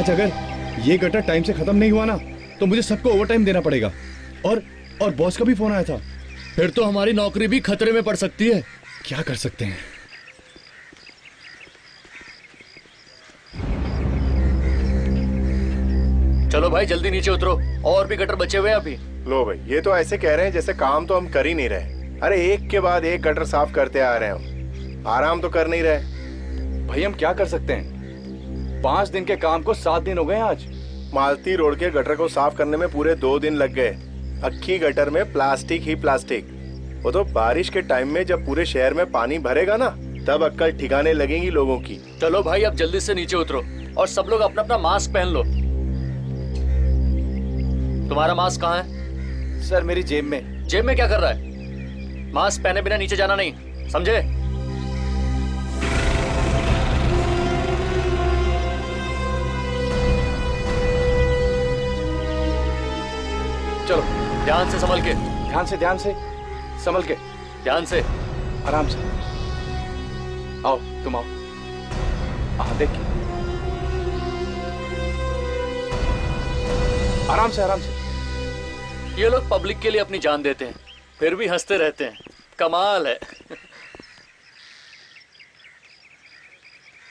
आज अगर ये गटर टाइम से खत्म नहीं हुआ ना तो मुझे सबको ओवर टाइम देना पड़ेगा। और बॉस का भी फोन आया था। फिर तो हमारी नौकरी भी खतरे में पड़ सकती है। क्या कर सकते हैं? चलो भाई जल्दी नीचे उतरो, और भी गटर बचे हुए हैं अभी। लो भाई, ये तो ऐसे कह रहे हैं जैसे काम तो हम कर ही नहीं रहे। अरे एक के बाद एक गटर साफ करते आ रहे हैं, आराम तो कर नहीं रहे। भाई हम क्या कर सकते हैं? 5 दिन के काम को 7 दिन हो गए आज। मालती रोड के गटर को साफ करने में पूरे 2 दिन लग गए। अक्खी गटर में प्लास्टिक ही प्लास्टिक। वो तो बारिश के टाइम में जब पूरे शहर में पानी भरेगा ना, तब अक्कल ठिकाने लगेगी लोगों की। चलो भाई अब जल्दी से नीचे उतरो और सब लोग अपना अपना मास्क पहन लो। तुम्हारा मास्क कहाँ है? सर मेरी जेब में। जेब में क्या कर रहा है? मास्क पहने बिना नीचे जाना नहीं, समझे? चलो ध्यान से संभल के। ध्यान से संभल के। ध्यान से, आराम से। आओ तुम आओ। हाँ देख के। आराम से। ये लोग पब्लिक के लिए अपनी जान देते हैं, फिर भी हंसते रहते हैं। कमाल है।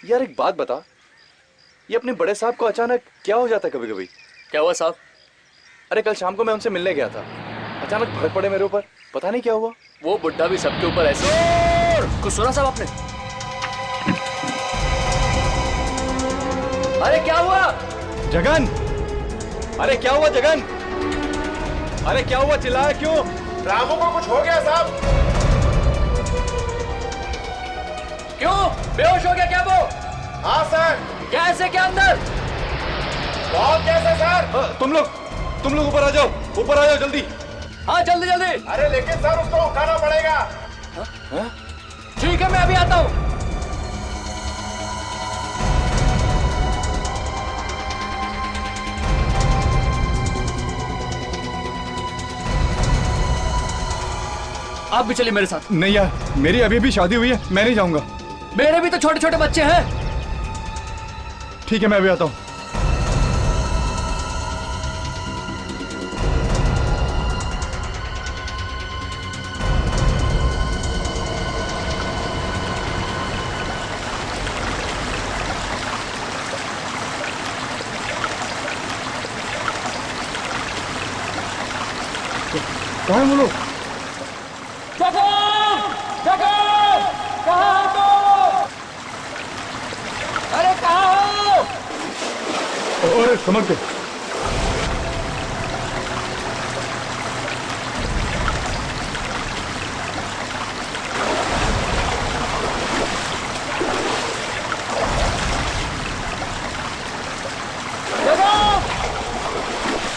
यार एक बात बता, ये अपने बड़े साहब को अचानक क्या हो जाता है कभी कभी? क्या हुआ साहब? अरे कल शाम को मैं उनसे मिलने गया था, अचानक भड़क पड़े मेरे ऊपर, पता नहीं क्या हुआ। वो बुड्ढा भी सबके ऊपर ऐसे। कुछ सुना साहब आपने? अरे क्या हुआ जगन? अरे क्या हुआ जगन? अरे क्या हुआ, चिल्लाया क्यों? रामू को कुछ हो गया साहब। क्यों? बेहोश हो गया क्या वो? हाँ सर। कैसे, क्या अंदर? बहुत कैसे सर? तुम लोग ऊपर आ जाओ जल्दी। हाँ जल्दी। अरे लेकिन सर उसको उठाना पड़ेगा। ठीक है मैं अभी आता हूँ। आप भी चलिए मेरे साथ। नहीं यार, मेरी अभी भी शादी हुई है, मैं नहीं जाऊंगा। मेरे भी तो छोटे छोटे बच्चे हैं। ठीक है मैं अभी आता हूँ। कहाँ है वो लोग? अरे कहाँ हो? ओए समझ के।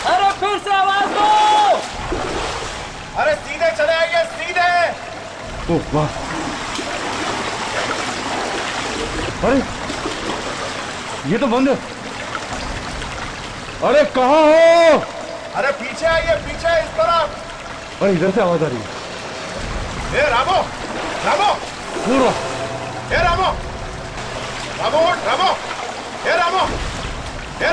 अरे फिर से आवाज दो। अरे सीधे चले आइए, सीधे। ओह वाह, अरे ये तो बंद है। अरे कहाँ हो? अरे पीछे आइए, पीछे इस तरफ। अरे इधर से आवाज आ रही है। ए रामो, पूरा। ए रामो, ए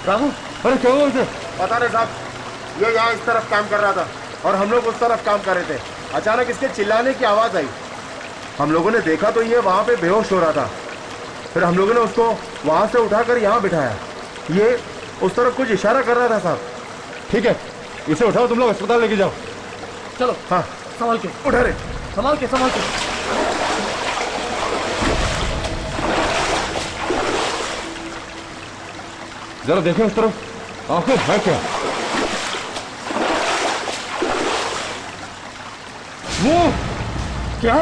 रामो। अरे क्या हुआ इधर? पता नहीं साहब, ये यहाँ इस तरफ काम कर रहा था और हम लोग उस तरफ काम कर रहे थे। अचानक इसके चिल्लाने की आवाज आई। हम लोगों ने देखा तो ये वहां पे बेहोश हो रहा था। फिर हम लोगों ने उसको वहां से उठाकर यहाँ बिठाया। ये उस तरफ कुछ इशारा कर रहा था साहब। ठीक है, इसे उठाओ, तुम लोग अस्पताल लेके जाओ। चलो। हाँ संभाल के उठा रे। संभाल के। जरा देखें उस तरफ, आंखें है क्या? वो क्या?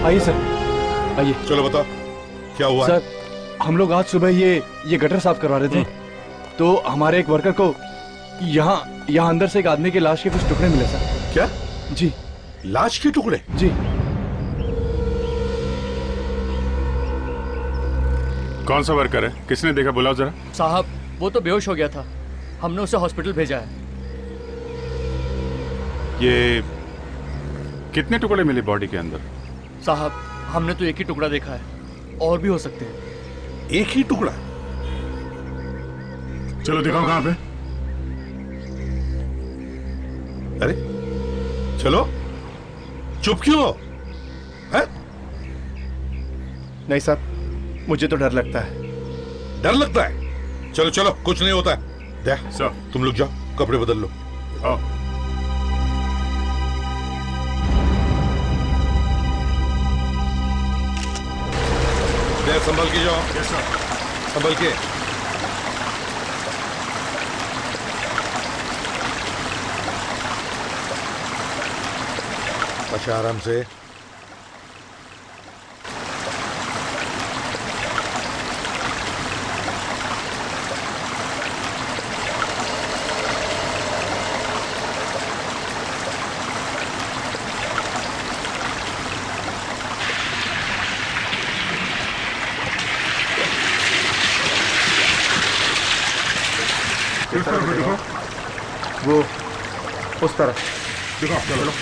आइए सर, आइए। चलो बताओ क्या हुआ? सर हम लोग आज सुबह ये गटर साफ करवा रहे थे, तो हमारे एक वर्कर को यहाँ अंदर से एक आदमी की लाश के कुछ टुकड़े मिले सर। क्या? जी। लाश के टुकड़े? जी। कौन सा वर्कर है? किसने देखा? बुलाओ जरा। साहब वो तो बेहोश हो गया था, हमने उसे हॉस्पिटल भेजा है। ये कितने टुकड़े मिले बॉडी के अंदर? साहब, हमने तो एक ही टुकड़ा देखा है, और भी हो सकते हैं। एक ही टुकड़ा? चलो दिखाओ कहां पे। अरे चलो, चुप क्यों हो? है? नहीं साहब, मुझे तो डर लगता है। डर लगता है? चलो चलो, कुछ नहीं होता है। दे, सर तुम लोग जाओ, कपड़े बदल लो। आओ। दे, संभल के जाओ। Yes sir. संभल के। अच्छा, आराम से। किस तरफ से दिखाओ? वो उस तरफ। दिखाओ, चलो।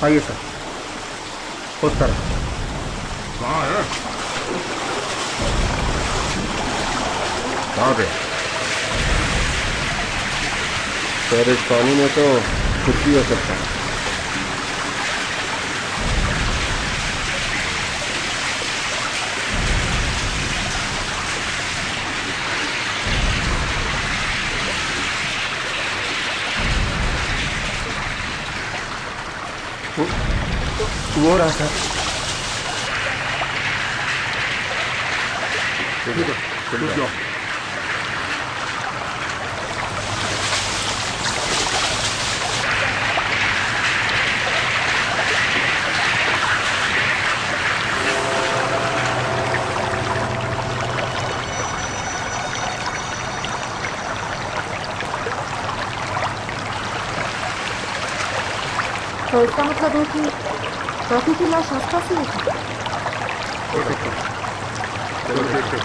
आइए सर, उस तरफ। कहाँ है? कहाँ पे? सर, इस पानी में तो कुछ भी हो सकता है। वो रहा सर। चलो जाओ। तो इसका मतलब है कि रॉकी की लाश आसपास ही है। चलो देखते।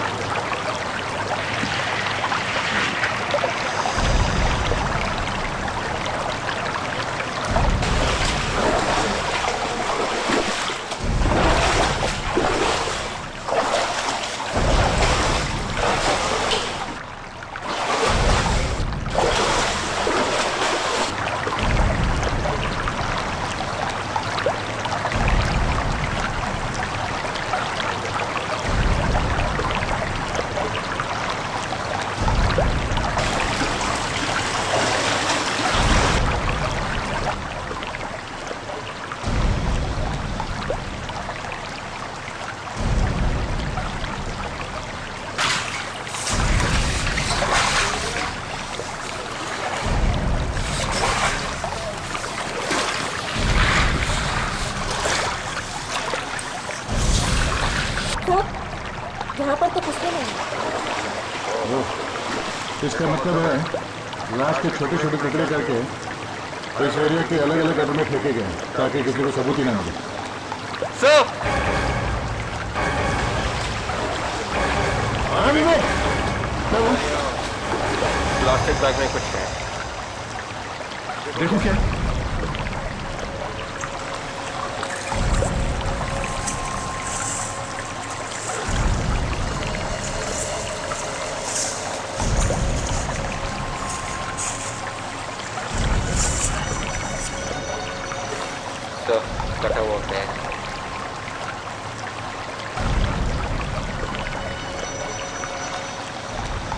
यहाँ पर तो कुछ भी नहीं है। इसका मतलब है लाश के छोटे छोटे टुकड़े करके इस एरिया के अलग अलग गटर में फेंके गए ताकि किसी को सबूत ही ना मिले। सर, प्लास्टिक बैग में कुछ है। देखो क्या कटा हुआ बैग।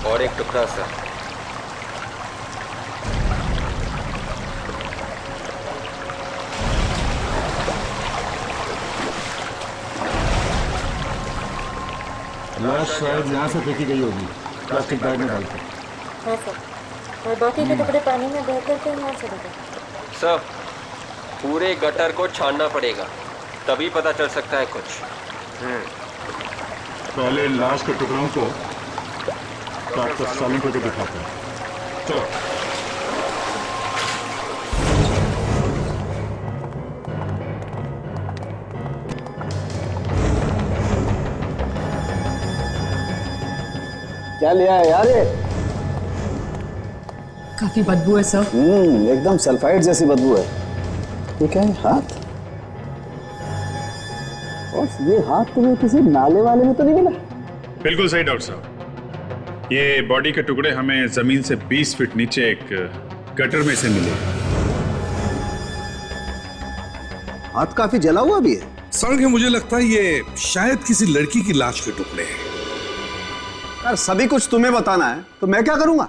और एक टुकड़ा सा। लाश शायद यहाँ से फेंकी गई होगी प्लास्टिक बैग में डाल के। हाँ सर, और बाकी के टुकड़े पानी में बह करके यहाँ से लगे। सर, पूरे गटर को छानना पड़ेगा, तभी पता चल सकता है कुछ। पहले लाश के टुकड़ों को काट कर सालों को दिखाते हैं। चलो। क्या लिया है यार ये? काफी बदबू है सर। एकदम सल्फाइड जैसी बदबू है। ये क्या है? हाथ? और ये हाथ तुम्हें किसी नाले वाले में तो नहीं मिला? बिल्कुल सही डॉक्टर साहब, ये बॉडी के टुकड़े हमें जमीन से 20 फीट नीचे एक गटर में से मिले। हाथ काफी जला हुआ भी है। सर मुझे लगता है ये शायद किसी लड़की की लाश के टुकड़े हैं। यार सभी कुछ तुम्हें बताना है तो मैं क्या करूंगा?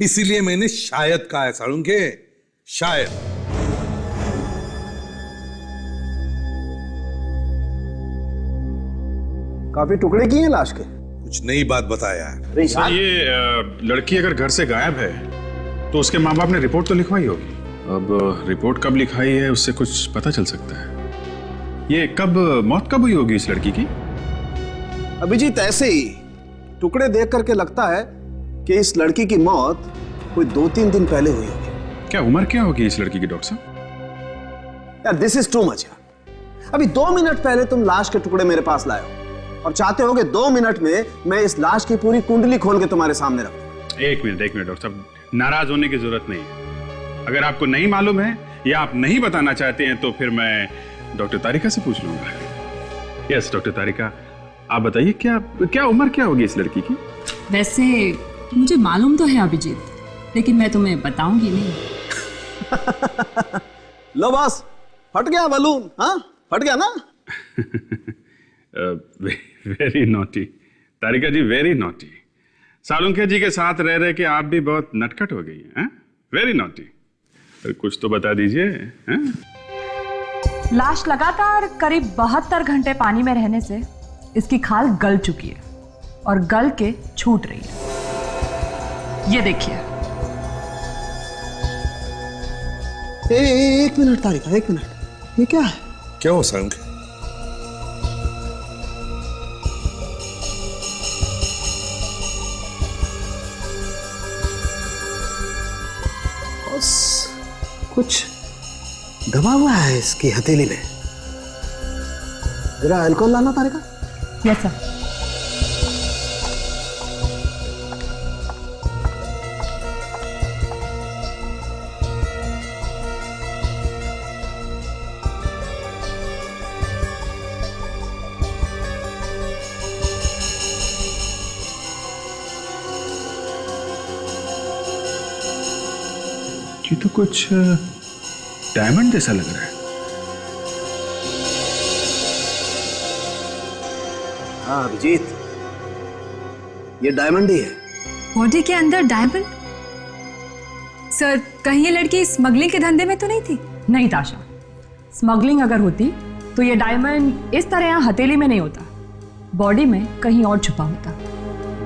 इसीलिए मैंने शायद कहा है सालुंखे, शायद। काफी टुकड़े किए हैं लाश के। कुछ नई बात बताया है। सर ये लड़की अगर घर से गायब है तो उसके माँ बाप ने रिपोर्ट तो लिखवाई होगी। अब रिपोर्ट कब लिखाई है उससे कुछ पता चल सकता है। ये मौत कब हुई होगी इस लड़की की? अभिजीत ऐसे ही टुकड़े देख करके लगता है कि इस लड़की की मौत कोई 2-3 दिन पहले हुई होगी। क्या उम्र क्या होगी इस लड़की की डॉक्टर साहब? यार दिस इज टू मच यार। अभी 2 मिनट पहले तुम लाश के टुकड़े मेरे पास लाए हो और चाहते हो कि 2 मिनट में मैं इस लाश की पूरी कुंडली खोल के तुम्हारे सामने रखूं। एक मिनट डॉक्टर साहब, नाराज होने की जरूरत नहीं है। अगर आपको नहीं मालूम है या आप नहीं बताना चाहते हैं तो फिर मैं डॉक्टर तारिका से पूछ लूंगा। यस डॉक्टर तारिका, आप बताइए क्या उम्र क्या होगी इस लड़की की? वैसे मुझे मालूम तो है अभिजीत, लेकिन मैं तुम्हें बताऊंगी नहीं। लो बॉस, फट गया बलून। हाँ फट गया ना? वेरी नॉटी तारिका जी, वेरी नॉटी। सालुंखे जी के साथ रह रहे कि आप भी बहुत नटखट हो गई हैं। Very naughty. कुछ तो बता दीजिए। लाश लगातार करीब 72 घंटे पानी में रहने से इसकी खाल गल चुकी है और गल के छूट रही है। ये देखिए। एक मिनट तारिका, एक मिनट। ये क्या है? क्या हो संग? कुछ दबा हुआ है इसकी हथेली में। जरा अल्कोहल लाना तारिका। Yes sir. ये तो कुछ डायमंड जैसा लग रहा है। हाँ अभिजीत, ये डायमंड ही है। बॉडी के अंदर डायमंड? सर कहीं ये लड़की स्मगलिंग के धंधे में तो नहीं थी? नहीं ताशा, स्मगलिंग अगर होती तो ये डायमंड इस तरह यहाँ हथेली में नहीं होता, बॉडी में कहीं और छुपा होता।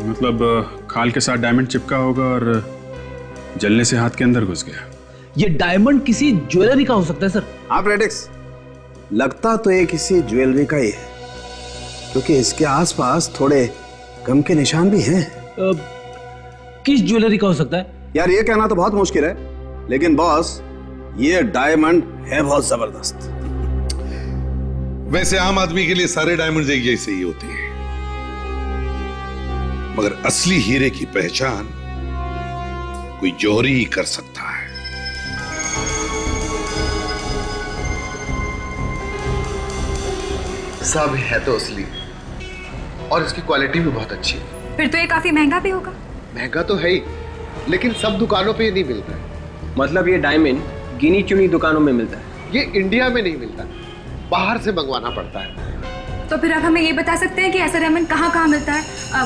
मतलब खाल के साथ डायमंड चिपका होगा और जलने से हाथ के अंदर घुस गया। ये डायमंड किसी ज्वेलरी का हो सकता है सर। हाँ प्रेडिक्स, लगता तो ये किसी ज्वेलरी का ही है, क्योंकि इसके आसपास थोड़े गम के निशान भी हैं। किस ज्वेलरी का हो सकता है? यार ये कहना तो बहुत मुश्किल है, लेकिन बॉस ये डायमंड है बहुत जबरदस्त। वैसे आम आदमी के लिए सारे डायमंड एक जैसे ही होते हैं, मगर असली हीरे की पहचान कोई जौहरी ही कर सकता है। सब है तो असली, और इसकी क्वालिटी भी बहुत अच्छी है। फिर तो ये काफी महंगा भी होगा। महंगा तो है ही, लेकिन सब दुकानों पे ये नहीं मिलता है। मतलब ये डायमंड गिनी चुनी दुकानों में मिलता है? ये इंडिया में नहीं मिलता, बाहर से मंगवाना पड़ता है। तो फिर आप हमें ये बता सकते हैं कि ऐसा डायमंड कहाँ कहाँ मिलता है?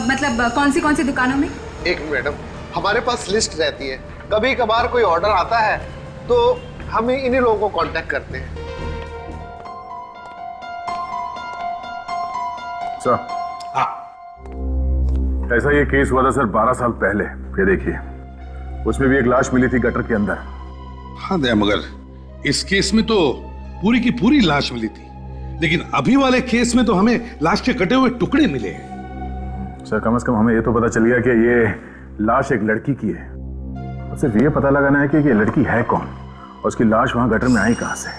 मतलब कौन सी दुकानों में? एक मैडम, हमारे पास लिस्ट रहती है, कभी कभार कोई ऑर्डर आता है तो हम इन्हीं लोगों को कांटेक्ट करते हैं। सर, ऐसा ये केस हुआ था सर 12 साल पहले। ये देखिए, उसमें भी एक लाश मिली थी गटर के अंदर। हाँ दया, मगर इस केस में तो पूरी की पूरी लाश मिली थी, लेकिन अभी वाले केस में तो हमें लाश के कटे हुए टुकड़े मिले हैं। सर कम से कम हमें ये तो पता चल गया कि ये लाश एक लड़की की है। और सिर्फ ये पता लगाना है कि ये लड़की है कौन और उसकी लाश वहां गटर में आई कहां से।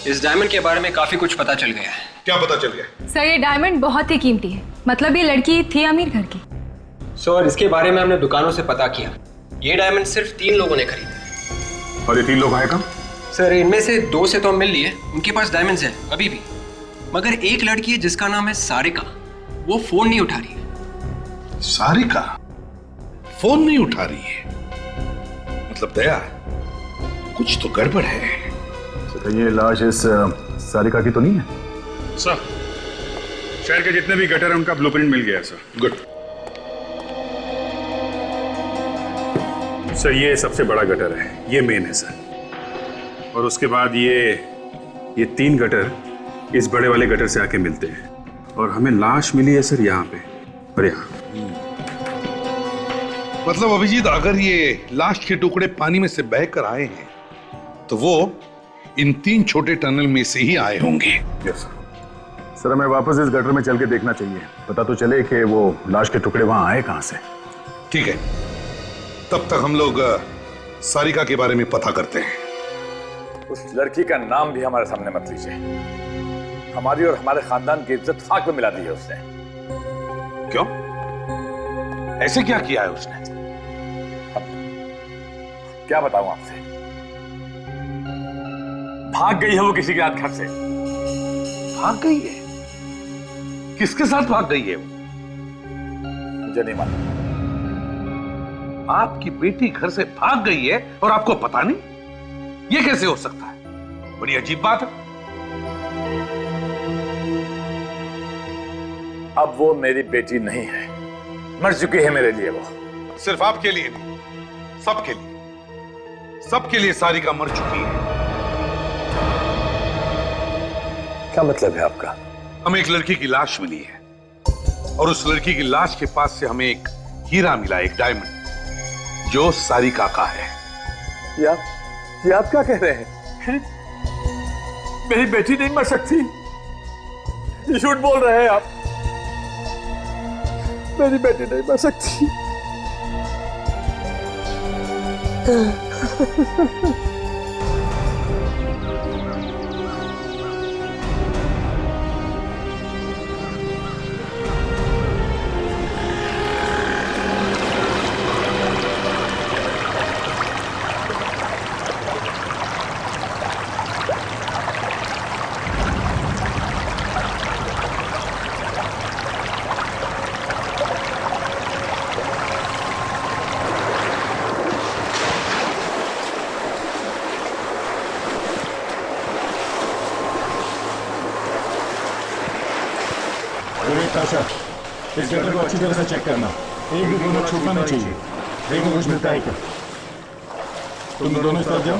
इस डायमंड के बारे में काफी कुछ पता चल गया है। क्या पता चल गया? सर ये डायमंड बहुत ही कीमती है, मतलब ये लड़की थी अमीर घर की? सर इसके बारे में हमने दुकानों से पता किया, ये डायमंड सिर्फ 3 लोगों ने खरीदे। और ये 3 लोग आए कब? सर इनमें से 2 से तो हम मिल लिए, उनके पास डायमंड्स हैं अभी भी, मगर एक लड़की है जिसका नाम है सारिका, वो फोन नहीं उठा रही है। सारिका फोन नहीं उठा रही है? मतलब दया, कुछ तो गड़बड़ है। ये लाश इस सारिका की तो नहीं है? सर शहर के जितने भी गटर हैं उनका ब्लूप्रिंट मिल गया सर। गुड। सर ये सबसे बड़ा गटर है, ये मेन है सर, और उसके बाद ये 3 गटर इस बड़े वाले गटर से आके मिलते हैं, और हमें लाश मिली है सर यहाँ पे और यहाँ। मतलब अभिजीत, अगर ये लाश के टुकड़े पानी में से बहकर आए हैं तो वो इन 3 छोटे टनल में से ही आए होंगे। यस सर, हमें वापस इस गटर में चल के देखना चाहिए, पता तो चले कि वो लाश के टुकड़े वहां आए कहां से। ठीक है, तब तक हम लोग सारिका के बारे में पता करते हैं। उस लड़की का नाम भी हमारे सामने मत लीजिए, हमारी और हमारे खानदान की इज्जत खाक में मिला दी है उसने। क्यों? ऐसे क्या किया है उसने? क्या बताऊं आपसे, भाग गई है वो किसी के साथ घर से। भाग गई है? किसके साथ भाग गई है वो? मुझे नहीं मालूम। आपकी बेटी घर से भाग गई है और आपको पता नहीं? ये कैसे हो सकता है? बड़ी अजीब बात है। अब वो मेरी बेटी नहीं है, मर चुकी है मेरे लिए वो। सिर्फ आपके लिए नहीं, सबके लिए, सबके लिए सारिका मर चुकी है। क्या मतलब है आपका? हमें एक लड़की की लाश मिली है, और उस लड़की की लाश के पास से हमें एक हीरा मिला, एक डायमंड, जो सारिका का है। ये आप क्या कह रहे हैं? मेरी बेटी नहीं मर सकती, ये झूठ बोल रहे हैं आप। मेरी बेटी नहीं मर सकती। इस गटर को अच्छी तरह से चेक करना, एक भी दोनों छूटना नहीं चाहिए। देखो कुछ मिलता है क्या। तुम दोनों इस तरफ जाओ,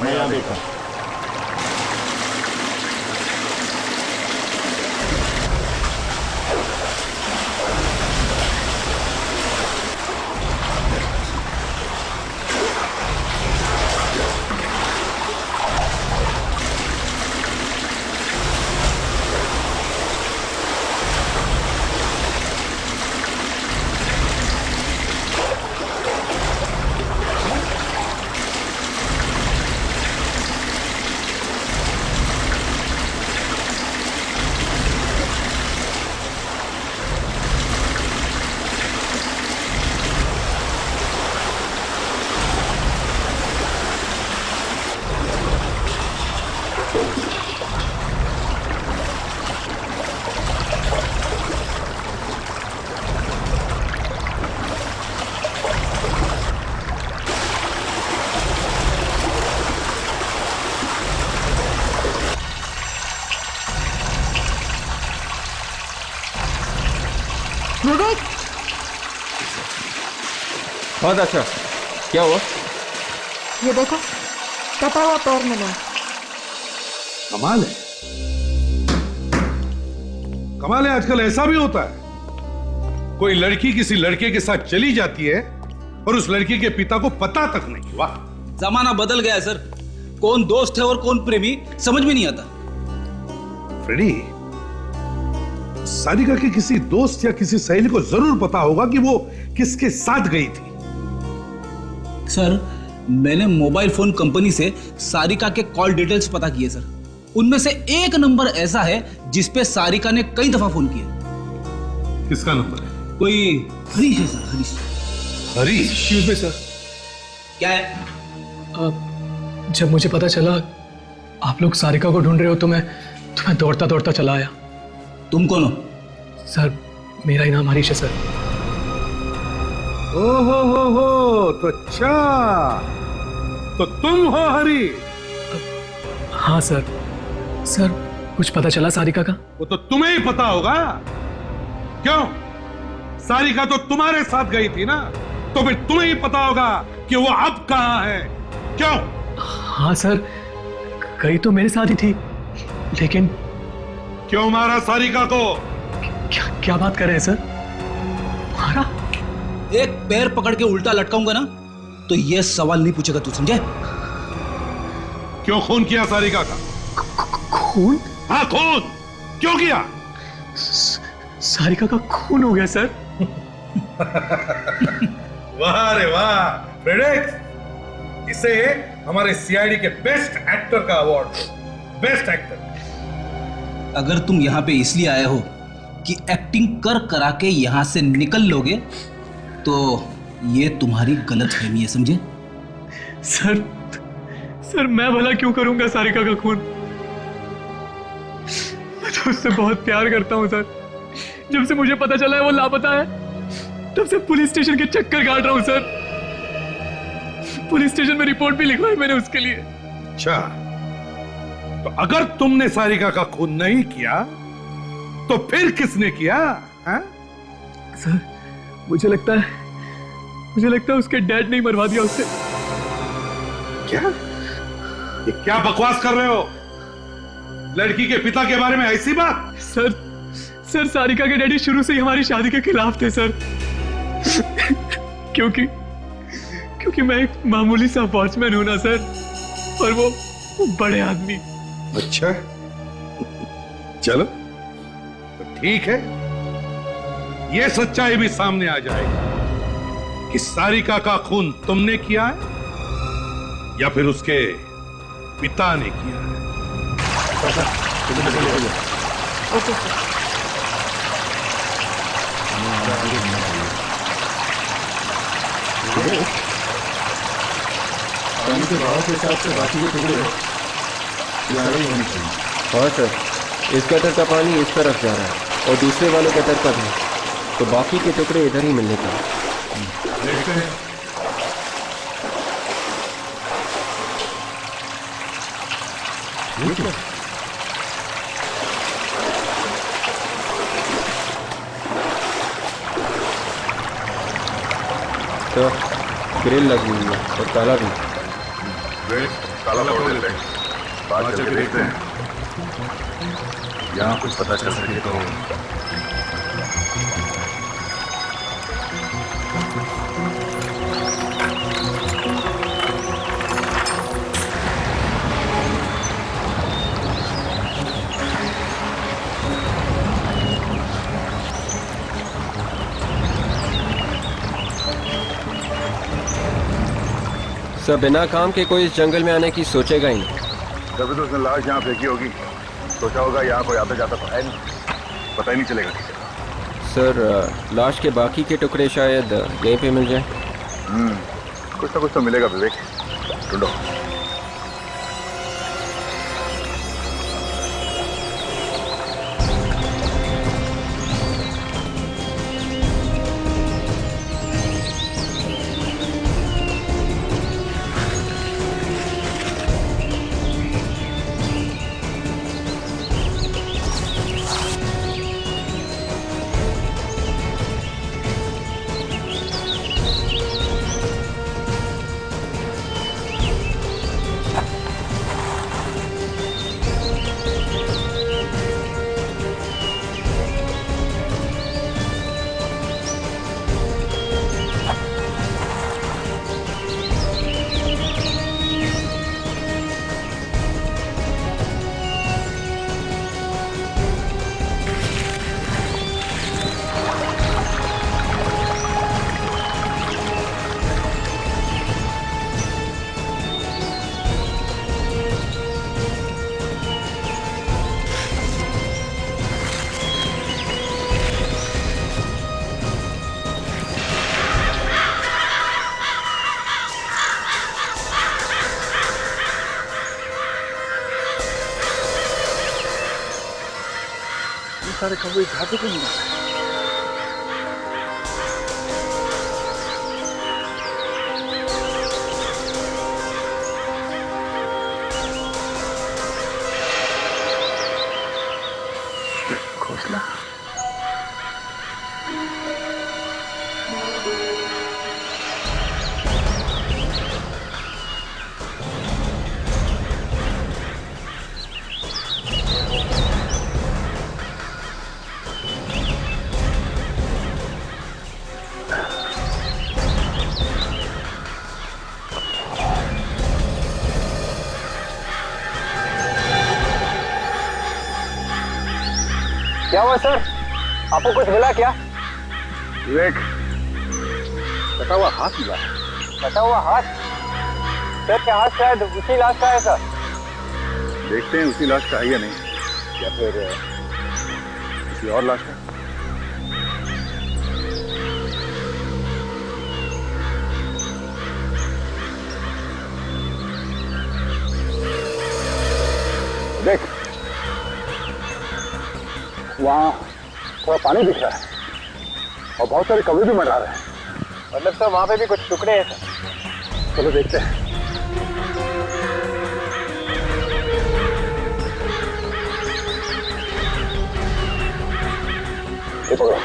मैं यहाँ देखता हूँ। बहुत अच्छा, क्या हुआ? ये देखो, कटा हुआ पैर मिला। कमाल है, कमाल है। आजकल ऐसा भी होता है, कोई लड़की किसी लड़के के साथ चली जाती है और उस लड़की के पिता को पता तक नहीं। वाह, जमाना बदल गया है सर, कौन दोस्त है और कौन प्रेमी समझ में नहीं आता। फ्रेडी, सारिका के किसी दोस्त या किसी सहेली को जरूर पता होगा कि वो किसके साथ गई थी। सर मैंने मोबाइल फोन कंपनी से सारिका के कॉल डिटेल्स पता किए सर, उनमें से एक नंबर ऐसा है जिस पे सारिका ने कई दफा फोन किया। किसका नंबर है? कोई हरीश है sir, Harish. Harish? Excuse me sir. क्या है? जब मुझे पता चला आप लोग सारिका को ढूंढ रहे हो तो मैं दौड़ता दौड़ता चला आया। तुम कौन हो? सर मेरा ही नाम हरीश है सर। हो तो अच्छा, तो तुम हो हरीश? हाँ सर। सर कुछ पता चला सारिका का? वो तो तुम्हें ही पता होगा। क्यों? सारिका तो तुम्हारे साथ गई थी ना, तो फिर तुम्हें ही पता होगा कि वो अब कहां है। क्यों? हाँ सर, गई तो मेरे साथ ही थी, लेकिन क्यों मारा सारिका को? क्या बात कर रहे हैं सर? मारा? एक पैर पकड़ के उल्टा लटकाऊंगा ना तो ये सवाल नहीं पूछेगा तू, समझे? क्यों खून किया सारिका का? खून? हाँ खून क्यों किया? सारिका का खून हो गया सर। वाह रे वाह फ्रेडेक्स, इसे हमारे सीआईडी के बेस्ट एक्टर का अवार्ड, बेस्ट एक्टर। अगर तुम यहाँ पे इसलिए आए हो कि एक्टिंग कर करा के यहाँ से निकल लोगे तो ये तुम्हारी गलतफहमी है, समझे? सर मैं भला क्यों करूंगा सारिका का खून? मैं तो उससे बहुत प्यार करता हूँ सर। जब से मुझे पता चला है वो लापता है, तब से पुलिस स्टेशन के चक्कर काट रहा हूँ सर। पुलिस स्टेशन में रिपोर्ट भी लिखवाई मैंने उसके लिए। अच्छा, तो अगर तुमने सारिका का खून नहीं किया तो फिर किसने किया? हा? सर मुझे लगता है उसके डैड ने मरवा दिया उससे। क्या? ये क्या बकवास कर रहे हो? लड़की के पिता के बारे में ऐसी बात? सर सारिका के डैडी शुरू से ही हमारी शादी के खिलाफ थे सर। क्योंकि मैं एक मामूली सा वॉचमैन हूं ना सर, और वो बड़े आदमी। अच्छा चलो तो ठीक है, ये सच्चाई भी सामने आ जाएगी कि सारिका का खून तुमने किया है या फिर उसके पिता ने किया है। Okay sir. पानी के बहाव के हिसाब से बाकी के टुकड़े किनारे होने चाहिए। हाँ सर, इस गटर का पानी इस तरफ जा रहा है और दूसरे वाले गटर का भी, तो बाकी के टुकड़े इधर ही मिलने चाहिए। देखते हैं। ठीक है। तो ग्रिल लगी हुई है और ताला भी। ताला तोड़ देते हैं, बाहर चल के देखते हैं, यहाँ कुछ पता चल सके तो। सब बिना काम के कोई इस जंगल में आने की सोचेगा ही नहीं। तभी तो उसने लाश यहाँ फेंकी होगी, सोचा होगा यहाँ कोई आता जाता तो है नहीं, पता ही नहीं चलेगा किसी का। सर लाश के बाकी के टुकड़े शायद यहीं पे मिल जाए। कुछ ना कुछ तो मिलेगा विवेक, ढूंढो। सारे कौवे घर पे क्यों नहीं आ रहे? घोंसला क्या हुआ सर? आपको कुछ मिला क्या? विवेक, कटा हुआ हाथ मिला। कटा हुआ हाथ? सर क्या हाथ शायद उसी लाश का है सर। देखते हैं उसी लाश का है या नहीं, या फिर किसी और लाश का। देख, वहाँ थोड़ा पानी दिख रहा है और बहुत सारे कौवे भी मंडरा रहे हैं। मतलब सर वहाँ पे भी कुछ टुकड़े हैं सर। चलो देखते हैं। ये पकड़ो।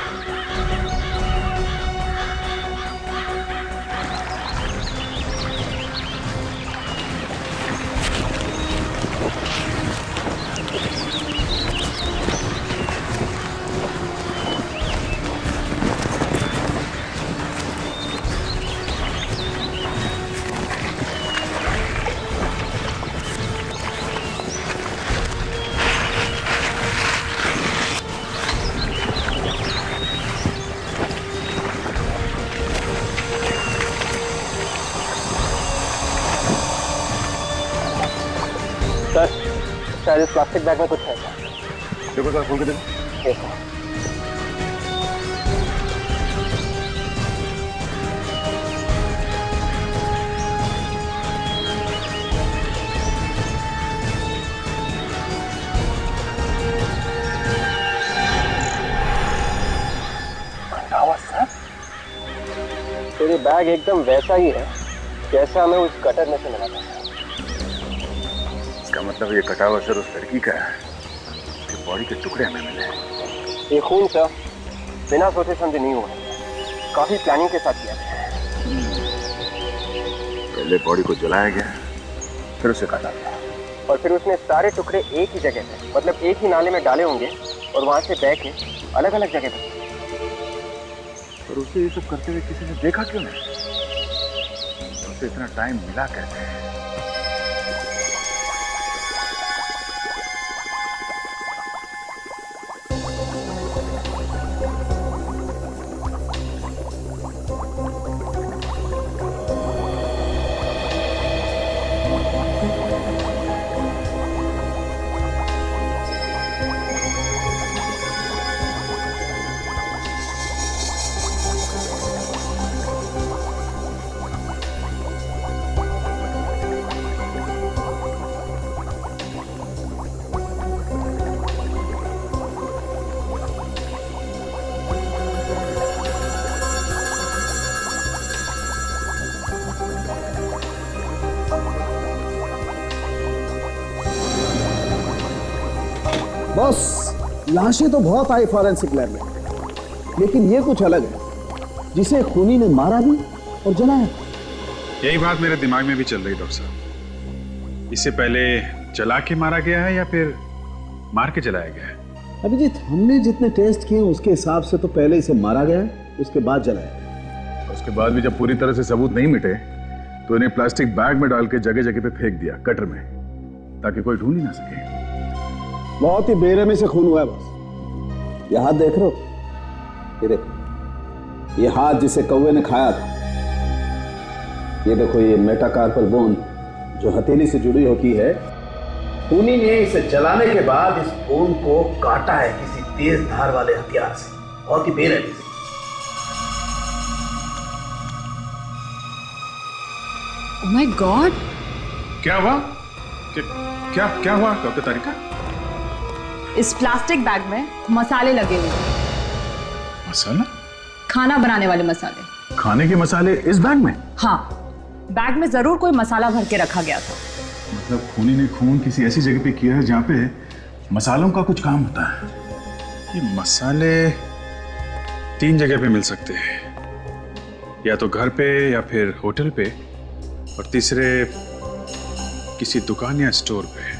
सर शायद इस प्लास्टिक बैग में कुछ है। देखो सर, खोल के देखो। तो ये बैग एकदम वैसा ही है जैसा हमें उस गटर में से मिला था। इसका मतलब ये कटा हुआ सर उस लड़की का है, उसके बॉडी के टुकड़े हमें मिले। ये खून सर बिना सोचे समझे नहीं हुआ, काफी प्लानिंग के साथ किया गया। पहले बॉडी को जलाया गया, फिर उसे काटा गया, और फिर उसने सारे टुकड़े एक ही जगह पे, मतलब एक ही नाले में डाले होंगे और वहां से बह के अलग अलग जगह पे। और उसे ये सब करते हुए किसी ने देखा क्यों नहीं? उसे इतना टाइम मिला कैसे? बॉस, लाशें तो बहुत आई फॉरेंसिक लैब में, लेकिन ये कुछ अलग है, जिसे खूनी ने मारा भी और जलाया। यही बात मेरे दिमाग में भी चल रही डॉक्टर साहब। इससे पहले जला के मारा गया है या फिर मार के जलाया गया है? अभिजीत, हमने जितने टेस्ट किए उसके हिसाब से तो पहले इसे मारा गया है, उसके बाद जलाया गया। उसके बाद भी जब पूरी तरह से सबूत नहीं मिटे तो इन्हें प्लास्टिक बैग में डाल के जगह जगह पे फेंक दिया, गटर में, ताकि कोई ढूंढ ही ना सके। बहुत ही बेरहमी से खून हुआ है बॉस। ये हाथ देख रहे हो? ये देखो, ये हाथ जिसे कौवे ने खाया था। ये देखो, ये मेटाकार्पल बोन जो हथेली से जुड़ी होती है, खूनी ने इसे जलाने के बाद इस बोन को काटा है किसी तेज धार वाले हथियार से, बहुत ही बेरहमी से। Oh my God! क्या हुआ? क्या हुआ डॉक्टर तारिका? इस प्लास्टिक बैग में मसाले लगे हुए हैं। मसाला? खाना बनाने वाले मसाले। खाने के मसाले इस बैग में? हाँ, बैग में जरूर कोई मसाला भर के रखा गया था। मतलब खूनी ने खून किसी ऐसी जगह पे किया है जहाँ पे मसालों का कुछ काम होता है। ये मसाले 3 जगह पे मिल सकते हैं, या तो घर पे या फिर होटल पे, और तीसरे किसी दुकान या स्टोर पे।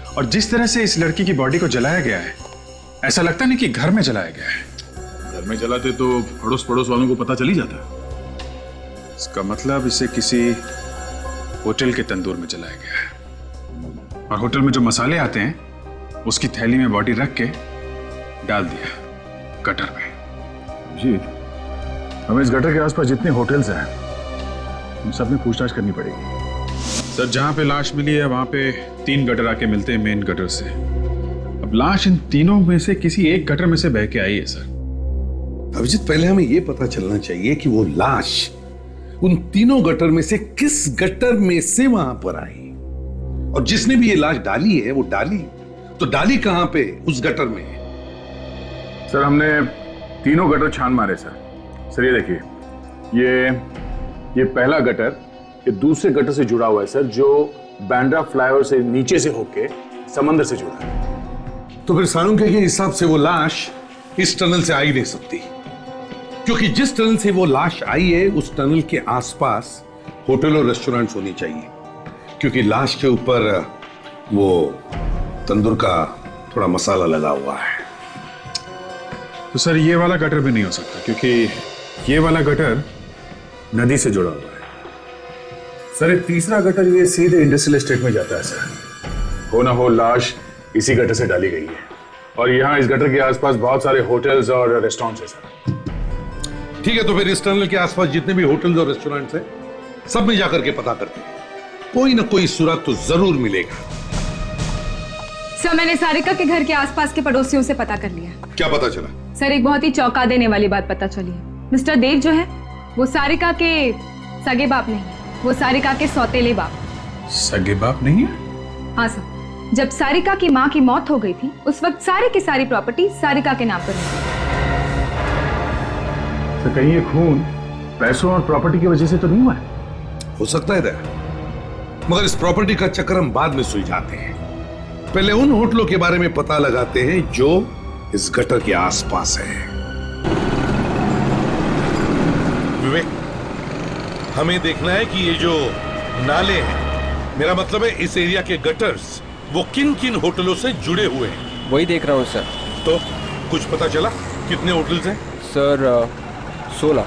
और जिस तरह से इस लड़की की बॉडी को जलाया गया है, ऐसा लगता नहीं कि घर में जलाया गया है। घर में जलाते तो अड़ोस पड़ोस वालों को पता चल ही जाता। इसका मतलब इसे किसी होटल के तंदूर में जलाया गया है, और होटल में जो मसाले आते हैं उसकी थैली में बॉडी रख के डाल दिया गटर में। जी, हमें इस गटर के आसपास जितने होटल्स हैं उन सब में पूछताछ करनी पड़ेगी। सर, जहां पे लाश मिली है वहां पे 3 गटर आके मिलते हैं मेन गटर से। अब लाश इन तीनों में से किसी एक गटर में से बह के आई है सर। अभिजीत, पहले हमें यह पता चलना चाहिए कि वो लाश उन तीनों गटर में से किस गटर में से वहां पर आई, और जिसने भी ये लाश डाली है वो डाली कहां पे? उस गटर में। सर, हमने तीनों गटर छान मारे सर। सर ये देखिए, ये पहला गटर ये दूसरे गटर से जुड़ा हुआ है सर, जो बांद्रा फ्लाईओवर से नीचे से होके समंदर से जुड़ा है। तो फिर साळुंखे के हिसाब से वो लाश इस टनल से आ ही नहीं सकती, क्योंकि जिस टनल से वो लाश आई है उस टनल के आसपास होटल और रेस्टोरेंट्स होनी चाहिए, क्योंकि लाश के ऊपर वो तंदूर का थोड़ा मसाला लगा हुआ है। तो सर ये वाला गटर भी नहीं हो सकता, क्योंकि ये वाला गटर नदी से जुड़ा हुआ है। सर, ये तीसरा गटर ये सीधे इंडस्ट्रियल एस्टेट में जाता है सर। हो ना हो लाश इसी गटर से डाली गई है, और यहाँ इस गटर के आसपास बहुत सारे होटल्स और रेस्टोरेंट्स हैं सर। ठीक है, तो फिर इस टनल के आसपास जितने भी होटल्स और रेस्टोरेंट्स हैं सब में जाकर के पता करते हैं, कोई ना कोई सुराग तो जरूर मिलेगा। सर, मैंने सारिका के घर के आसपास के पड़ोसियों से पता कर लिया। क्या पता चला? सर, एक बहुत ही चौंका देने वाली बात पता चली है। मिस्टर देव जो है वो सारिका के सगे बाप नहीं, वो सारिका के सौतेले बाप। सगे बाप नहीं है? हाँ सर, जब सारिका की माँ की मौत हो गई थी उस वक्त सारी की सारी प्रॉपर्टी सारिका के नाम पर थी। तो कहीं ये खून पैसों और प्रॉपर्टी की वजह से तो नहीं हुआ है? हो सकता है दया, मगर इस प्रॉपर्टी का चक्कर हम बाद में सुलझाते हैं। पहले उन होटलों के बारे में पता लगाते हैं जो इस गटर के आसपास है। विवेक, हमें देखना है कि ये जो नाले हैं, मेरा मतलब है इस एरिया के गटर्स, वो किन किन होटलों से जुड़े हुए हैं। वही देख रहा हूँ सर। तो कुछ पता चला कितने होटल्स हैं? सर 16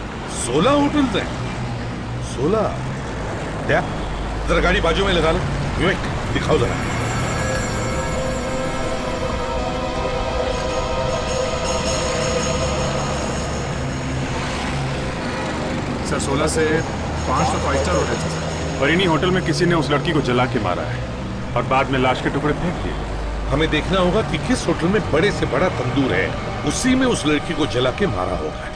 होटल्स हैं। 16? क्या? जरा गाड़ी बाजू में लगा लो। विवेक, दिखाओ जरा। सर 16 से 5 तो 5 स्टार होटल है, और इन्हीं होटल में किसी ने उस लड़की को जला के मारा है और बाद में लाश के टुकड़े फेंक दिए। हमें देखना होगा कि किस होटल में बड़े से बड़ा तंदूर है, उसी में उस लड़की को जला के मारा होगा।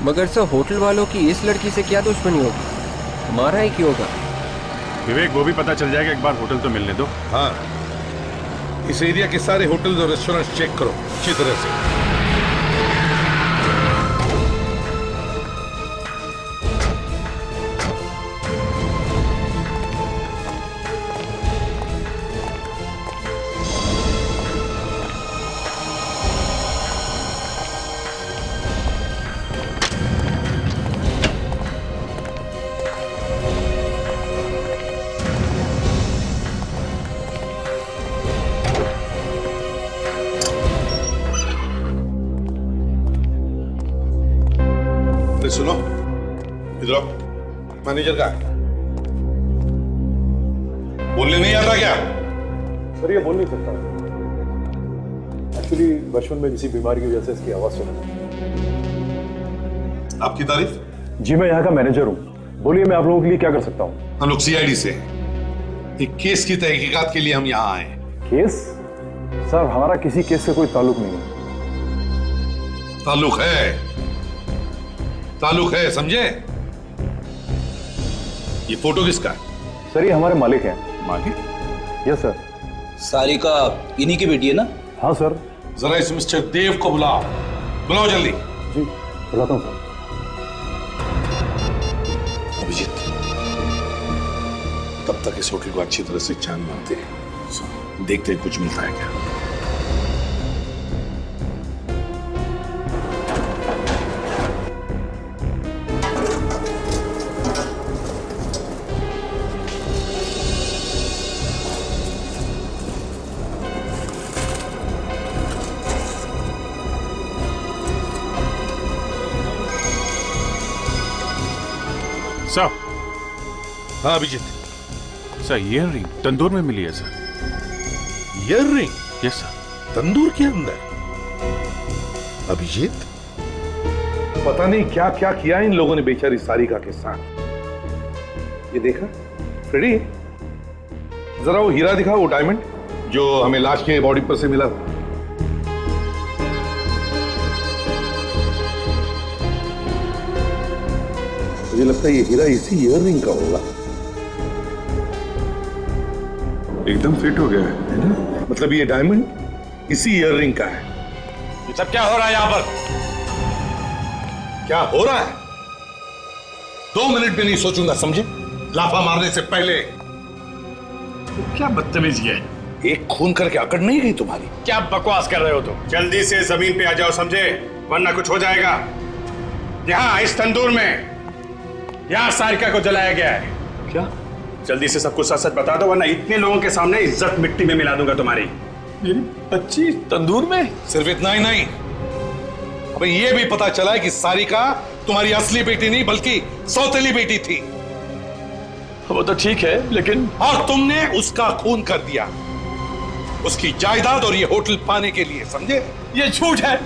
मगर सर, होटल वालों की इस लड़की से क्या दुश्मनी होगी? मारा ही क्यों होगा? विवेक, वो भी पता चल जाएगा, एक बार होटल तो मिलने दो। हाँ, इस एरिया के सारे होटल्स और रेस्टोरेंट्स चेक करो अच्छी तरह से। सुनो, इधर आओ। मैनेजर का बोलने नहीं आता क्या? सर, ये बोल नहीं सकता। एक्चुअली बचपन में किसी बीमारी की वजह से इसकी आवाज सुना। आपकी तारीफ? जी, मैं यहाँ का मैनेजर हूँ। बोलिए, मैं आप लोगों के लिए क्या कर सकता हूँ? हम लोग सीआईडी से एक केस की तहकीकात के लिए हम यहाँ आए। केस? सर, हमारा किसी केस से कोई ताल्लुक नहीं है। ताल्लुक है, समझे? ये फोटो किसका है? सर, ये हमारे मालिक हैं। मालिक? Yes sir. सारिका इन्हीं की बेटी है ना? हाँ सर। जरा इस मिस्टर देव को बुलाओ, बुलाओ जल्दी। जी बुलाता हूँ सर। अभिजीत, तब तक इस होटल को अच्छी तरह से छान मारते हैं, देखते हैं कुछ मिलता है क्या। सर। हाँ Abhijeet. Sir earring tandoor में मिली है sir. Earring? Yes sir. Tandoor के अंदर? अभिजीत, पता नहीं क्या क्या किया इन लोगों ने बेचारी सारिका के साथ। ये देखा फ्रेडी, जरा वो हीरा दिखा, वो डायमंड जो हमें लाश के बॉडी पर से मिला। मुझे लगता है ये हीरा इसी ईयर रिंग का होगा। एकदम फिट हो गया है ना? मतलब ये डायमंड इसी ईयर रिंग का है। ये सब क्या हो रहा है यहाँ पर? क्या हो रहा है? 2 मिनट भी नहीं सोचूंगा, समझे? लाफा मारने से पहले। क्या बदतमीजी है? एक खून करके अकड़ नहीं गई तुम्हारी? क्या बकवास कर रहे हो तुम? जल्दी से जमीन पे आ जाओ, समझे? वरना कुछ हो जाएगा। यहाँ इस तंदूर में यहाँ सारिका को जलाया गया है। क्या? जल्दी से सब कुछ सच सच बता दो, वरना इतने लोगों के सामने इज्जत मिट्टी में मिला दूंगा तुम्हारी। मेरी बच्ची तंदूर में? सिर्फ इतना ही नहीं, अब ये भी पता चला है कि सारिका तुम्हारी असली बेटी नहीं बल्कि सौतेली बेटी थी। वो तो ठीक है, लेकिन और तुमने उसका खून कर दिया, उसकी जायदाद और ये होटल पाने के लिए, समझे? ये झूठ है,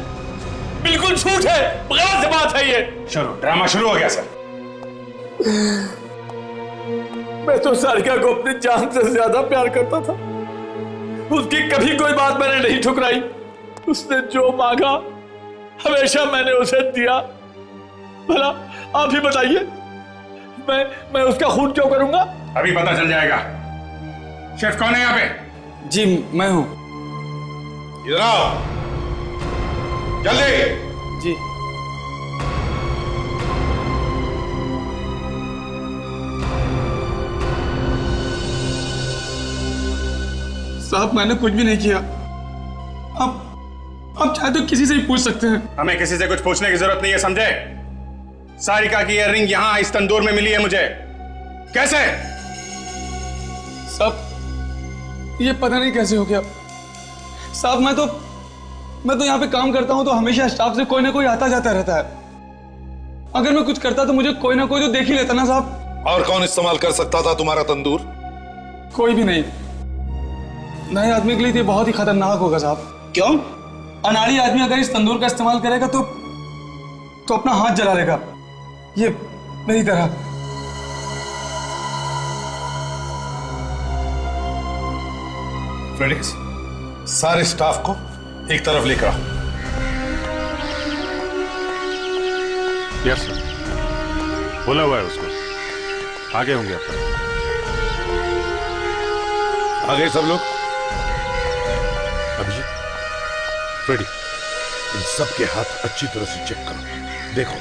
बिल्कुल झूठ है, गलत बात है ये। चलो ड्रामा शुरू हो गया सर। मैं तो सारिका को अपनी जान से ज्यादा प्यार करता था। उसकी कभी कोई बात मैंने नहीं ठुकराई। उसने जो मांगा हमेशा मैंने उसे दिया। भला आप ही बताइए, मैं उसका खून क्यों करूंगा? अभी पता चल जाएगा। शेफ कौन है यहाँ पे? जी मैं हूं। इधर आओ जल्दी। जी। साहब मैंने कुछ भी नहीं किया। आप चाहे तो किसी से ही पूछ सकते हैं। हमें किसी से कुछ पूछने की जरूरत नहीं है, समझे? सारिका की ईयररिंग यहाँ इस तंदूर में मिली है मुझे। कैसे? साहब ये पता नहीं कैसे हो गया। साहब मैं तो यहाँ पे काम करता हूँ तो हमेशा स्टाफ से कोई ना कोई आता जाता रहता है। अगर मैं कुछ करता तो मुझे कोई ना कोई तो देख ही लेता ना साहब। और कौन इस्तेमाल कर सकता था तुम्हारा तंदूर? कोई भी नहीं। नए आदमी के लिए तो बहुत ही खतरनाक होगा साहब। क्यों? अनाड़ी आदमी अगर इस तंदूर का इस्तेमाल करेगा तो अपना हाथ जला लेगा, ये मेरी तरह। फ्रेडिक्स, सारे स्टाफ को एक तरफ लेकर आओ। यस सर, बोला हुआ है उसको। आगे होंगे आप। आगे सब लोग। अभिजीत, फ्रेडी, इन सब के हाथ अच्छी तरह से चेक करो, देखो।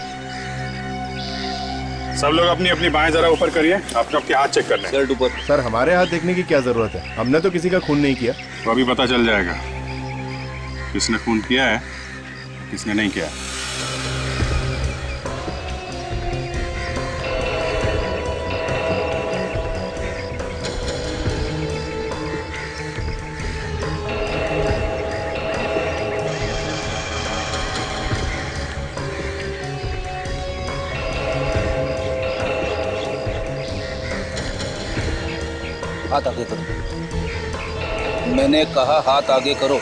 सब लोग अपनी अपनी बाएं जरा ऊपर करिए। आप सबके हाथ चेक कर लें। शर्ट ऊपर। सर हमारे हाथ देखने की क्या जरूरत है? हमने तो किसी का खून नहीं किया। तो अभी पता चल जाएगा किसने खून किया है, किसने नहीं किया। हाथ आगे करो। मैंने कहा हाथ आगे करो।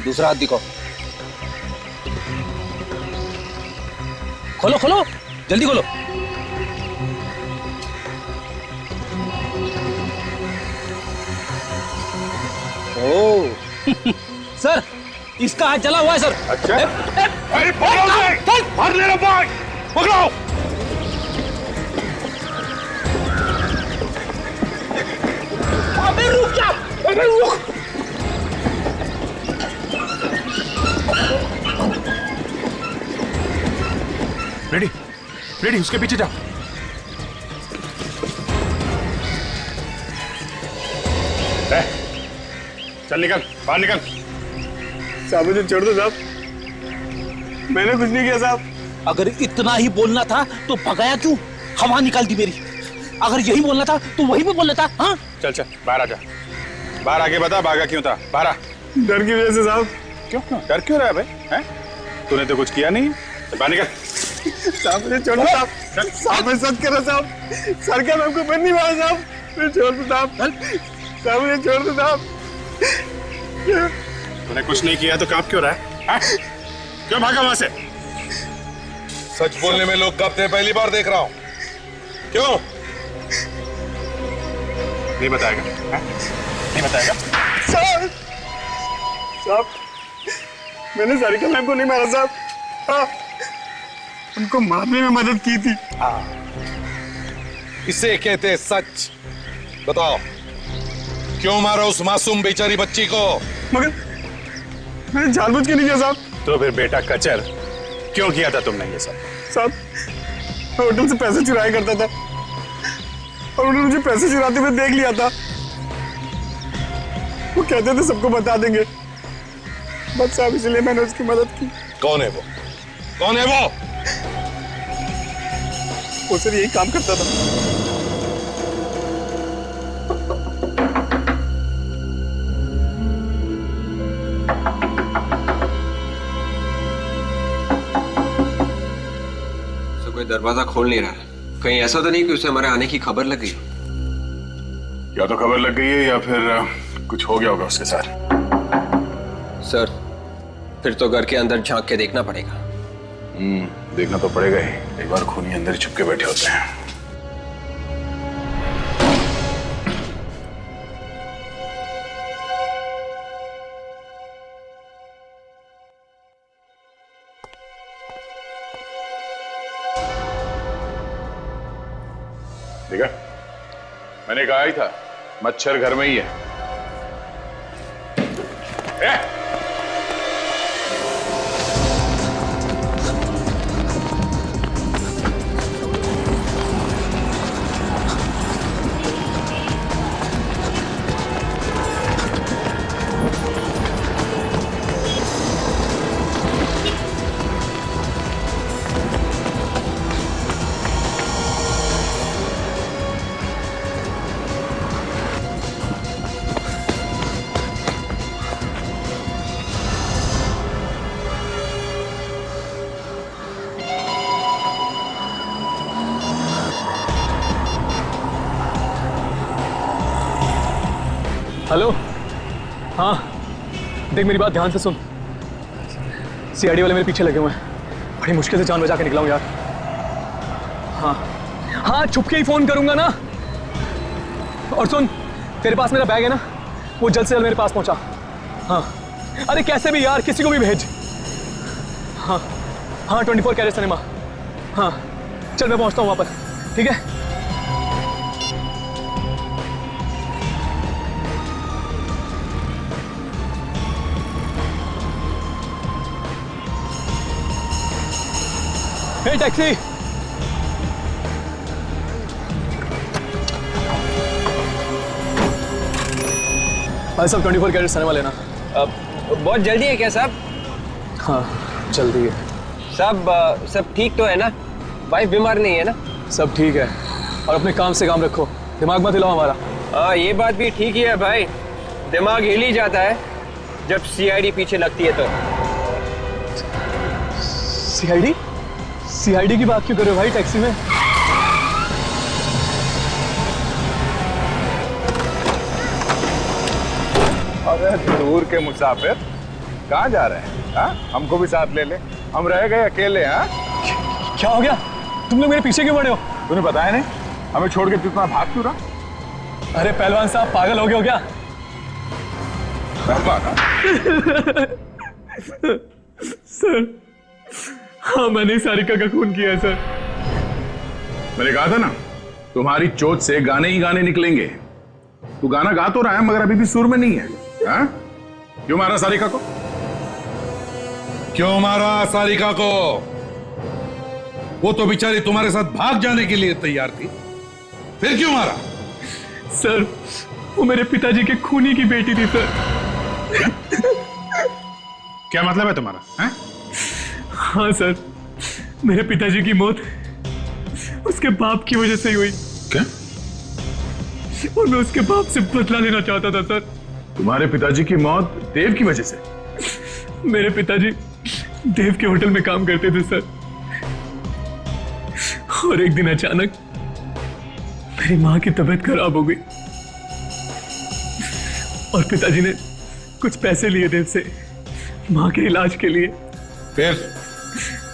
दूसरा हाथ दिखाओ। खोलो खोलो, जल्दी खोलो। ओ सर, इसका हाथ जला हुआ है सर। अच्छा? अरे मार ले लो, पकड़ो। रेडी रेडी, उसके पीछे जाओ। चल निकल, बाहर निकल। साहब मुझे छोड़ दो साहब, मैंने कुछ नहीं किया साहब। अगर इतना ही बोलना था तो भगाया क्यों? हवा निकाल दी मेरी। अगर यही बोलना था तो वही भी बोलना था। हाँ चल चल बाहर आ जा, बाहर आके बता भागा क्यों था? बाहर आ। डर की वजह से साहब। क्यों डर क्यों रहा है भाई? हैं? तूने तो कुछ किया नहीं है। बाहर निकल। साहब मुझे छोड़ दो साहब। साहब मैं सच कर रहा साहब, सर का हमको बंद नहीं मारा साहब, मुझे छोड़ दो साहब। साहब मुझे छोड़ दो साहब। तूने कुछ नहीं किया तो कांप क्यों रहा है? क्यों भागा वहां से? सच बोलने में लोग कांपते हैं, पहली बार देख रहा हूं। क्यों नहीं बताएगा? नहीं बताएगा? साहब साहब मैंने सारिका मैम को नहीं मारा साहब। हाँ, उनको मारने में मदद की थी। इसे कहते हैं सच। बताओ क्यों मारा उस मासूम बेचारी बच्ची को? मगर मैंने जानबूझ के नहीं किया साहब। तो फिर बेटा कचर क्यों किया था तुमने ये सब? साहब मैं होटल से पैसे चुराया करता था और उन्होंने मुझे पैसे चुराते हुए देख लिया था। वो कहते थे सबको बता देंगे, बस साहब इसलिए मैंने उसकी मदद की। कौन है वो? कौन है वो? वो सर यही काम करता था। कोई दरवाजा खोल नहीं रहा। कहीं ऐसा तो नहीं कि उसे हमारे आने की खबर लग गई? या तो खबर लग गई है या फिर कुछ हो गया होगा उसके साथ। सर फिर तो घर के अंदर झांक के देखना पड़ेगा। देखना तो पड़ेगा ही। एक बार खूनी अंदर छुप के बैठे होते हैं। देखा, मैंने कहा ही था मच्छर घर में ही है। हेलो, हाँ देख मेरी बात ध्यान से सुन। सीआईडी वाले मेरे पीछे लगे हुए हैं। बड़ी मुश्किल से जान बचा के निकला हूं यार। हाँ हाँ छुप के ही फोन करूंगा ना। और सुन, तेरे पास मेरा बैग है ना, वो जल्द से जल्द मेरे पास पहुंचा। हाँ अरे कैसे भी यार, किसी को भी भेज। हाँ हाँ 24 कैरेट सिनेमा। हाँ चल मैं पहुंचता हूँ वहां पर, ठीक है? हे टैक्सी, भाई साहब 24 कैरेट सिनेमा लेना। बहुत जल्दी है क्या साहब? हाँ जल्दी है साहब। सब ठीक तो है ना? वाइफ बीमार नहीं है ना? सब ठीक है, और अपने काम से काम रखो, दिमाग मत हिलाओ हमारा। हाँ ये बात भी ठीक ही है भाई, दिमाग हिल ही जाता है जब सीआईडी पीछे लगती है तो। सीआईडी? सीआईडी की बात क्यों कर रहे हो भाई टैक्सी में? अरे दूर के मुसाफिर कहाँ जा रहे हैं? हाँ हमको भी साथ ले ले, हम रह गए अकेले। हाँ क्या हो गया? तुम लोग मेरे पीछे क्यों पड़े हो? तूने बताया नहीं, हमें छोड़ के कितना भाग क्यों रहा? अरे पहलवान साहब पागल हो गए हो क्या? सर हाँ मैंने सारिका का खून किया है सर। मैंने कहा था ना तुम्हारी चोट से गाने ही गाने निकलेंगे। तू गाना गा तो रहा है मगर अभी भी सुर में नहीं है। हाँ? क्यों मारा सारिका को? क्यों मारा सारिका को? वो तो बेचारी तुम्हारे साथ भाग जाने के लिए तैयार थी, फिर क्यों मारा? सर वो मेरे पिताजी के खूनी की बेटी थी सर। क्या मतलब है तुम्हारा? हैं? हाँ सर, मेरे पिताजी की मौत उसके बाप की वजह से ही हुई। क्या? और मैं उसके बाप से बदला लेना चाहता था सर। तुम्हारे पिताजी की मौत देव की वजह से? मेरे पिताजी देव के होटल में काम करते थे सर, और एक दिन अचानक मेरी माँ की तबीयत खराब हो गई और पिताजी ने कुछ पैसे लिए देव से माँ के इलाज के लिए। फिर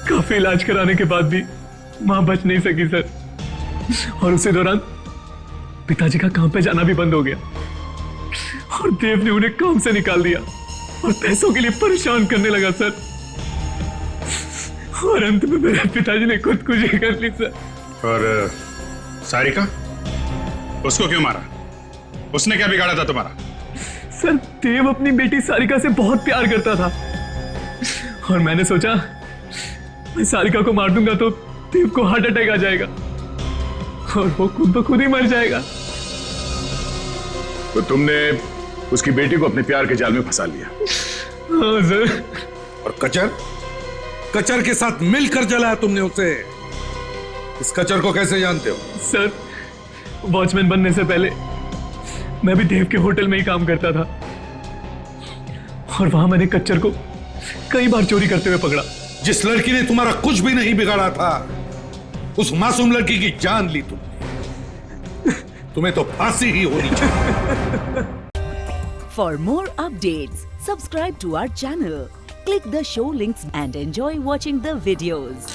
काफी इलाज कराने के बाद भी माँ बच नहीं सकी सर, और उसी दौरान पिताजी का काम पे जाना भी बंद हो गया और देव ने उन्हें काम से निकाल दिया और पैसों के लिए परेशान करने लगा सर, और अंत में मेरे पिताजी ने खुदकुशी कर ली सर। और सारिका, उसको क्यों मारा? उसने क्या बिगाड़ा था तुम्हारा? सर देव अपनी बेटी सारिका से बहुत प्यार करता था और मैंने सोचा मैं सारिका को मार दूंगा तो देव को हार्ट अटैक आ जाएगा और वो खुद ब खुद ही मर जाएगा। तो तुमने उसकी बेटी को अपने प्यार के जाल में फंसा लिया? हाँ सर। और कचर के साथ मिलकर जलाया तुमने उसे। इस कचर को कैसे जानते हो? सर वॉचमैन बनने से पहले मैं भी देव के होटल में ही काम करता था और वहां मैंने कच्चर को कई बार चोरी करते हुए पकड़ा। जिस लड़की ने तुम्हारा कुछ भी नहीं बिगाड़ा था, उस मासूम लड़की की जान ली तुमने। तुम्हें तो फांसी ही होनी चाहिए। For more updates, subscribe to our channel, click the show links and enjoy watching the videos.